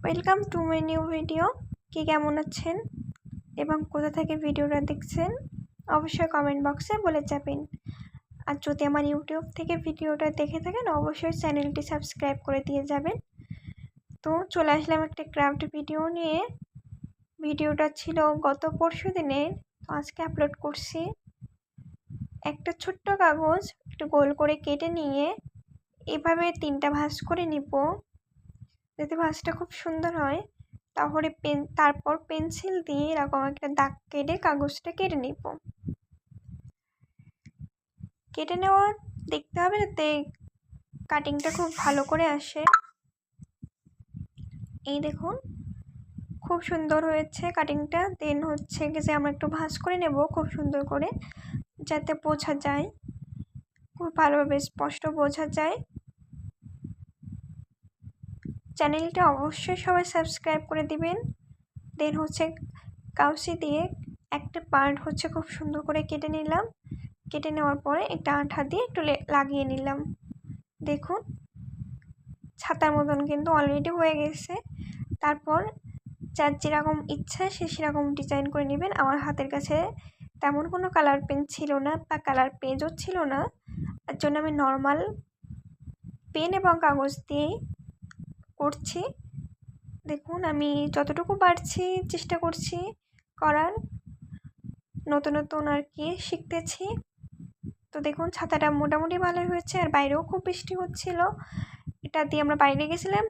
Welcome to my new video. কি কেমন আছেন এবং কোথা থেকে ভিডিওটা দেখছেন অবশ্যই কমেন্ট বক্সে বলে যাবেন। আর যদি আমার ইউটিউব থেকে ভিডিওটা দেখে থাকেন অবশ্যই চ্যানেলটি সাবস্ক্রাইব করে দিয়ে যাবেন। তো চলে আসলাম একটা ক্রাফট ভিডিও নিয়ে। ভিডিওটা ছিল গত পরশু দিনের, তো আজকে আপলোড করছি। একটা ছোট্ট কাগজ একটু গোল করে কেটে নিয়ে এভাবে 3টা ভাঁজ করে নিব। যাতে ভাঁজটা খুব সুন্দর হয়, তারপর পেন্সিল দিয়ে এরকম একটা দাগ কেটে কাগজটা কেটে নিব। কেটে নেওয়া দেখতে হবে যাতে কাটিংটা খুব ভালো করে আসে। এই দেখুন খুব সুন্দর হয়েছে কাটিংটা। দেন হচ্ছে যে আমরা একটু ভাঁজ করে নেব খুব সুন্দর করে, যাতে বোঝা যায়, খুব ভালোভাবে স্পষ্ট বোঝা যায়। চ্যানেলটা অবশ্যই সবাই সাবস্ক্রাইব করে দিবেন। দেন হচ্ছে কাউচি দিয়ে একটা পার্ট হচ্ছে খুব সুন্দর করে কেটে নিলাম। কেটে নেওয়ার পরে একটা আঠা দিয়ে একটু লাগিয়ে নিলাম। দেখুন ছাতার মতন কিন্তু অলরেডি হয়ে গেছে। তারপর যার যেরকম ইচ্ছা সে সেরকম ডিজাইন করে নেবেন। আমার হাতের কাছে তেমন কোনো কালার পেন ছিল না বা কালার পেজও ছিল না, তার জন্য আমি নর্মাল পেন এবং কাগজ দিয়েই করছি। দেখুন আমি যতটুকু পারছি চেষ্টা করছি করার, নতুন নতুন আর কি শিখতেছি। তো দেখুন ছাতাটা মোটামুটি ভালোই হয়েছে, আর বাইরেও খুব বৃষ্টি হচ্ছিল। এটা দিয়ে আমরা বাইরে গেছিলাম।